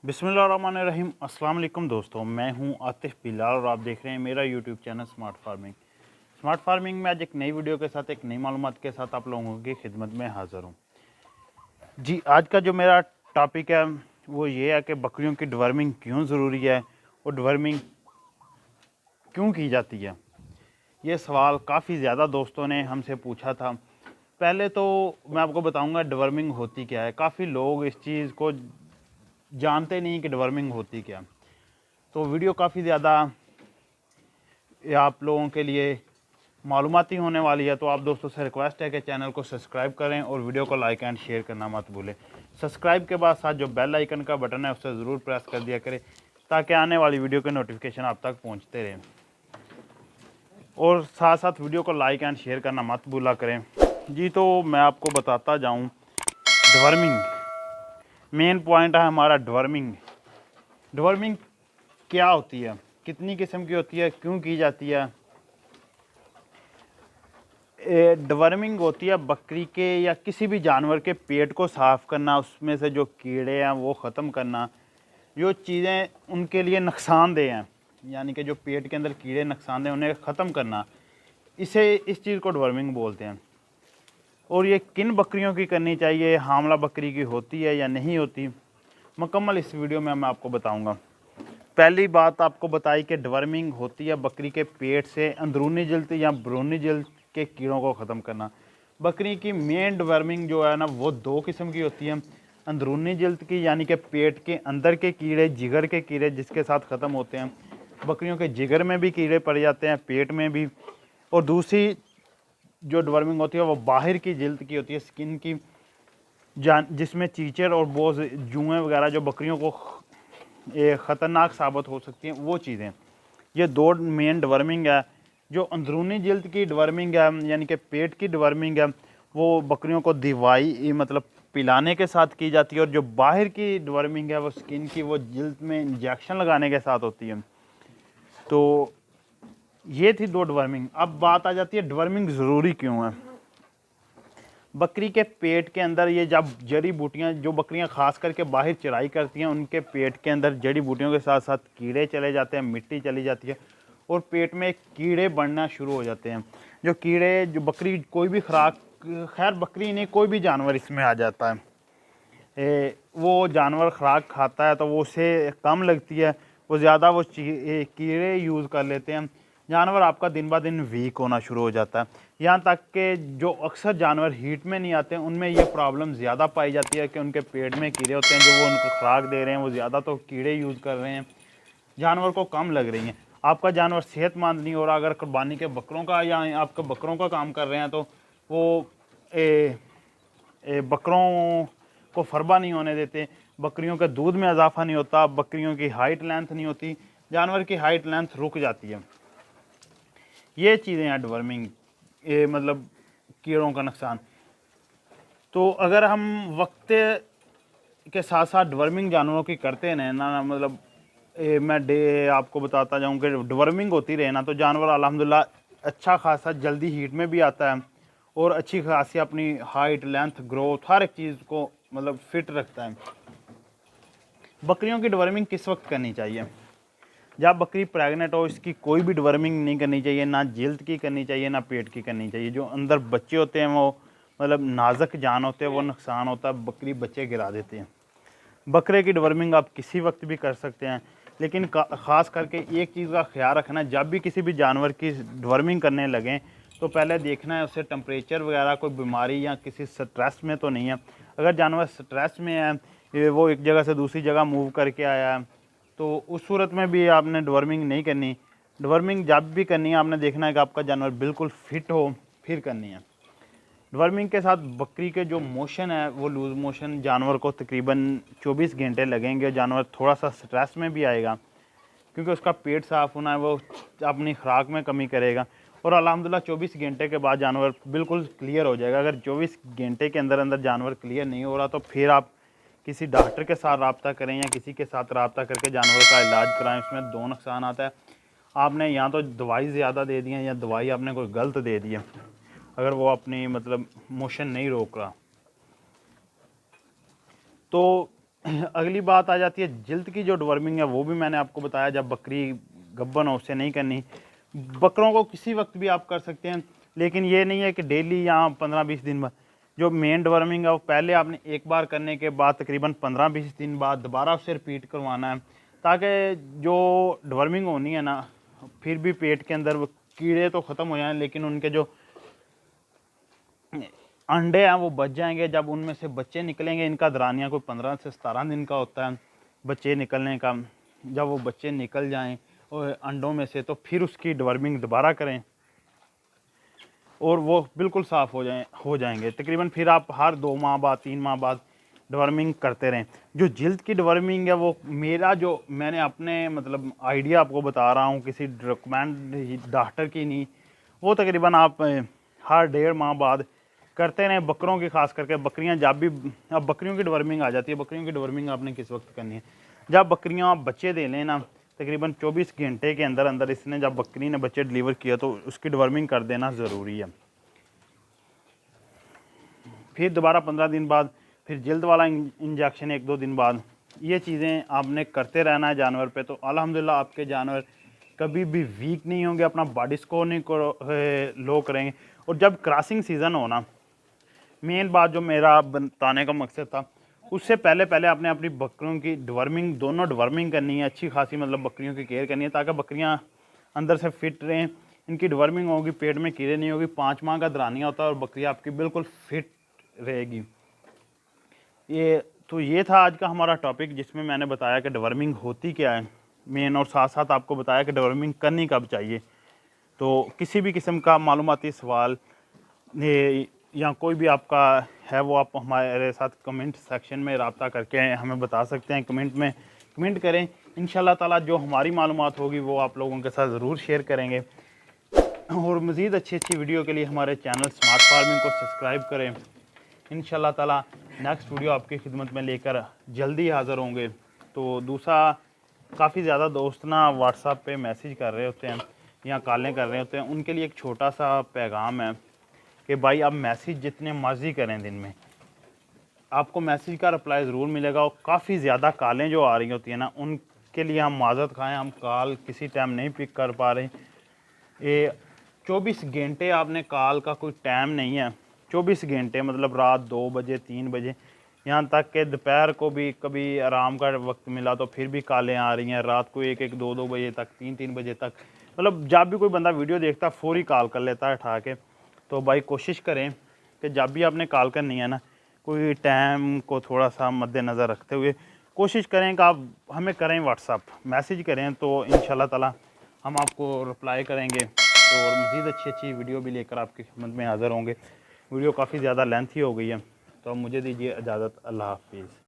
बिस्मिल्लाहिर्रहमानिर्रहीम। अस्सलाम वालेकुम दोस्तों, मैं हूं आतिफ बिलाल और आप देख रहे हैं मेरा YouTube channel smart farming. Smart farming में आज एक नई वीडियो के साथ, एक नई मालूमात के साथ आप लोगों की खिदमत में हाज़िर हूं। जी, आज का जो मेरा टॉपिक है वो ये है कि बकरियों की डिवर्मिंग क्यों ज़रूरी है और डिवर्मिंग क्यों की जाती है। ये सवाल काफ़ी ज़्यादा दोस्तों ने हमसे पूछा था। पहले तो मैं आपको बताऊंगा डिवर्मिंग होती क्या है। काफ़ी लोग इस चीज़ को जानते नहीं कि डिवर्मिंग होती क्या। तो वीडियो काफ़ी ज़्यादा आप लोगों के लिए मालूमाती होने वाली है, तो आप दोस्तों से रिक्वेस्ट है कि चैनल को सब्सक्राइब करें और वीडियो को लाइक एंड शेयर करना मत भूलें। सब्सक्राइब के बाद साथ जो बेल आइकन का बटन है उसे ज़रूर प्रेस कर दिया करें ताकि आने वाली वीडियो के नोटिफिकेशन आप तक पहुंचते रहें, और साथ साथ वीडियो को लाइक एंड शेयर करना मत भूला करें। जी, तो मैं आपको बताता जाऊँ डिवर्मिंग। मेन पॉइंट है हमारा डिवर्मिंग। डिवर्मिंग क्या होती है, कितनी किस्म की होती है, क्यों की जाती है। डिवर्मिंग होती है बकरी के या किसी भी जानवर के पेट को साफ़ करना, उसमें से जो कीड़े हैं वो ख़त्म करना, जो चीज़ें उनके लिए नुकसानदेह हैं, यानी कि जो पेट के अंदर कीड़े नुकसानदेह उन्हें ख़त्म करना, इस चीज़ को डिवर्मिंग बोलते हैं। और ये किन बकरियों की करनी चाहिए, हामला बकरी की होती है या नहीं होती, मुकम्मल इस वीडियो में मैं आपको बताऊँगा। पहली बात आपको बताई कि डिवर्मिंग होती है बकरी के पेट से अंदरूनी जिल्द या बैरूनी जिल्द के कीड़ों को ख़त्म करना। बकरी की मेन डिवर्मिंग जो है ना वो दो किस्म की होती है। अंदरूनी जिल्द की यानी कि पेट के अंदर के कीड़े, जिगर के कीड़े जिसके साथ ख़त्म होते हैं। बकरियों के जिगर में भी कीड़े पड़ जाते हैं, पेट में भी। और दूसरी जो डिवर्मिंग होती है वो बाहर की जिल्द की होती है, स्किन की, जिसमें चीचड़ और बोझ, जुएँ वगैरह जो बकरियों को ये ख़तरनाक साबित हो सकती हैं, वो चीज़ें। ये दो मेन डिवर्मिंग है। जो अंदरूनी जिल्द की डिवर्मिंग है यानी कि पेट की डिवर्मिंग है, वो बकरियों को दवाई मतलब पिलाने के साथ की जाती है, और जो बाहर की डिवर्मिंग है वो स्किन की, वो जिल्द में इंजेक्शन लगाने के साथ होती है। तो ये थी दो डिवर्मिंग। अब बात आ जाती है डिवर्मिंग ज़रूरी क्यों है। बकरी के पेट के अंदर ये जब जड़ी बूटियाँ, जो बकरियाँ ख़ास करके बाहर चराई करती हैं, उनके पेट के अंदर जड़ी बूटियों के साथ साथ कीड़े चले जाते हैं, मिट्टी चली जाती है और पेट में कीड़े बढ़ना शुरू हो जाते हैं। जो कीड़े, जो बकरी कोई भी खुराक, खैर बकरी नहीं कोई भी जानवर इसमें आ जाता है, वो जानवर खुराक खाता है तो वो उसे कम लगती है, वो ज़्यादा वो कीड़े यूज़ कर लेते हैं। जानवर आपका दिन ब दिन वीक होना शुरू हो जाता है। यहाँ तक कि जो अक्सर जानवर हीट में नहीं आते हैं उनमें ये प्रॉब्लम ज़्यादा पाई जाती है कि उनके पेट में कीड़े होते हैं, जो वो उनको खुराक दे रहे हैं वो ज़्यादा तो कीड़े यूज़ कर रहे हैं, जानवर को कम लग रही हैं। आपका जानवर सेहतमंद नहीं हो रहा। अगर कुर्बानी के बकरों का या आपका बकरों का काम कर रहे हैं तो वो बकरों को फरबा नहीं होने देते, बकरियों के दूध में इजाफा नहीं होता, बकरियों की हाइट लेंथ नहीं होती, जानवर की हाइट लेंथ रुक जाती है। ये चीज़ें हैं डिवर्मिंग, मतलब कीड़ों का नुकसान। तो अगर हम वक्त के साथ साथ डिवर्मिंग जानवरों की करते हैं ना, मतलब मैं आपको बताता जाऊँ कि डिवर्मिंग होती रहे ना, तो जानवर अल्हम्दुलिल्लाह अच्छा खासा जल्दी हीट में भी आता है और अच्छी खासी अपनी हाइट, लेंथ, ग्रोथ, हर एक चीज़ को मतलब फिट रखता है। बकरियों की डिवर्मिंग किस वक्त करनी चाहिए? जब बकरी प्रेग्नेंट हो, इसकी कोई भी डिवर्मिंग नहीं करनी चाहिए, ना जिल्द की करनी चाहिए ना पेट की करनी चाहिए। जो अंदर बच्चे होते हैं वो मतलब नाजुक जान होते हैं, वो नुकसान होता है, बकरी बच्चे गिरा देते हैं। बकरे की डिवर्मिंग आप किसी वक्त भी कर सकते हैं, लेकिन ख़ास करके एक चीज़ का ख्याल रखना, जब भी किसी भी जानवर की डिवर्मिंग करने लगें तो पहले देखना है उससे टेम्परेचर वगैरह, कोई बीमारी या किसी स्ट्रेस में तो नहीं है। अगर जानवर स्ट्रेस में है, वो एक जगह से दूसरी जगह मूव करके आया है, तो उस सूरत में भी आपने डिवर्मिंग नहीं करनी। डिवर्मिंग जब भी करनी है आपने देखना है कि आपका जानवर बिल्कुल फिट हो, फिर करनी है। डिवर्मिंग के साथ बकरी के जो मोशन है वो लूज़ मोशन, जानवर को तकरीबन 24 घंटे लगेंगे। जानवर थोड़ा सा स्ट्रेस में भी आएगा क्योंकि उसका पेट साफ़ होना है, वो अपनी खुराक में कमी करेगा, और अल्हम्दुलिल्लाह 24 घंटे के बाद जानवर बिल्कुल क्लियर हो जाएगा। अगर 24 घंटे के अंदर अंदर जानवर क्लियर नहीं हो रहा तो फिर आप किसी डॉक्टर के साथ रब्ता करें या किसी के साथ रब्ता करके जानवर का इलाज कराएं। इसमें दो नुकसान आता है, आपने या तो दवाई ज़्यादा दे दी है या दवाई आपने कोई गलत दे दी है, अगर वो अपनी मतलब मोशन नहीं रोक रहा। तो अगली बात आ जाती है जिल्द की जो डिवर्मिंग है, वो भी मैंने आपको बताया जब बकरी गब्बन हो उससे नहीं करनी। बकरों को किसी वक्त भी आप कर सकते हैं, लेकिन ये नहीं है कि डेली या 15-20 दिन बाद। जो मेन डिवर्मिंग है वो पहले आपने एक बार करने के बाद तकरीबन 15-20 दिन बाद दोबारा उससे रिपीट करवाना है, ताकि जो डिवर्मिंग होनी है ना, फिर भी पेट के अंदर वो कीड़े तो ख़त्म हो जाएं, लेकिन उनके जो अंडे हैं वो बच जाएंगे। जब उनमें से बच्चे निकलेंगे, इनका दरानिया कोई 15 से 17 दिन का होता है बच्चे निकलने का। जब वो बच्चे निकल जाएं और अंडों में से, तो फिर उसकी डिवर्मिंग दोबारा करें और वो बिल्कुल साफ़ हो जाएंगे तकरीबन। फिर आप हर 2 माह बाद 3 माह बाद डिवर्मिंग करते रहें। जो जिल्द की डिवर्मिंग है वो मेरा जो मैंने अपने मतलब आइडिया आपको बता रहा हूँ, किसी रिकमेंड डॉक्टर की नहीं। वो तकरीबन आप हर 1.5 माह बाद करते रहें। बकरों की खास करके, बकरियां जब भी, अब बकरियों की डिवर्मिंग आ जाती है। बकरियों की डिवर्मिंग आपने किस वक्त करनी है? जब बकरियां बच्चे दे लें ना, तकरीबन 24 घंटे के अंदर अंदर इसने जब बकरी ने बच्चे डिलीवर किया तो उसकी डिवर्मिंग कर देना ज़रूरी है। फिर दोबारा 15 दिन बाद फिर जिल्द वाला इंजेक्शन 1-2 दिन बाद। ये चीज़ें आपने करते रहना है जानवर पे, तो अल्हम्दुलिल्लाह आपके जानवर कभी भी वीक नहीं होंगे, अपना बॉडी स्कोर नहीं लो करेंगे। और जब क्रॉसिंग सीज़न हो ना, मेन बात जो मेरा बताने का मकसद था, उससे पहले पहले आपने अपनी बकरियों की डिवर्मिंग, दोनों डिवर्मिंग करनी है अच्छी खासी, मतलब बकरियों की केयर करनी है ताकि बकरियां अंदर से फिट रहें। इनकी डिवर्मिंग होगी, पेट में कीड़े नहीं होगी, 5 माह का दरानिया होता है और बकरी आपकी बिल्कुल फिट रहेगी। ये था आज का हमारा टॉपिक, जिसमें मैंने बताया कि डिवर्मिंग होती क्या है मेन, और साथ साथ आपको बताया कि डिवर्मिंग करनी कब चाहिए। तो किसी भी किस्म का मालूमाती सवाल या कोई भी आपका है, वो आप हमारे साथ कमेंट सेक्शन में रब्ता करके हमें बता सकते हैं। कमेंट करें। इंशाल्लाह ताला जो हमारी मालूमात होगी वो आप लोगों के साथ ज़रूर शेयर करेंगे। और मज़ीद अच्छी वीडियो के लिए हमारे चैनल स्मार्ट फार्मिंग को सब्सक्राइब करें। इंशाल्लाह ताला नेक्स्ट वीडियो आपकी खिदमत में लेकर जल्दी हाज़िर होंगे। तो दूसरा, काफ़ी ज़्यादा दोस्त ना व्हाट्सएप पे मैसेज कर रहे होते हैं या कॉलें कर रहे होते हैं, उनके लिए एक छोटा सा पैगाम है कि भाई आप मैसेज जितने मर्ज़ी करें दिन में, आपको मैसेज का रिप्लाई ज़रूर मिलेगा। और काफ़ी ज़्यादा कॉलें जो आ रही होती हैं ना, उनके लिए हम माज़रत खाएँ, हम कॉल किसी टाइम नहीं पिक कर पा रहे। ये 24 घंटे आपने कॉल का कोई टाइम नहीं है। 24 घंटे मतलब रात 2 बजे 3 बजे, यहाँ तक कि दोपहर को भी कभी आराम का वक्त मिला तो फिर भी कॉलें आ रही हैं। रात को 1-1 2-2 बजे तक, 3-3 बजे तक, मतलब जब भी कोई बंदा वीडियो देखता फ़ौरी कॉल कर लेता है उठा के। तो भाई कोशिश करें कि जब भी आपने कॉल करनी है ना, कोई टाइम को थोड़ा सा मद्देनज़र रखते हुए कोशिश करें कि आप हमें करें व्हाट्सअप मैसेज करें, तो इंशाल्लाह ताला हम आपको रिप्लाई करेंगे। तो और मज़ीद अच्छी वीडियो भी लेकर आपकी खिदमत में हाज़िर होंगे। वीडियो काफ़ी ज़्यादा लेंथी हो गई है, तो मुझे दीजिए इजाज़त। अल्लाह हाफ़िज़।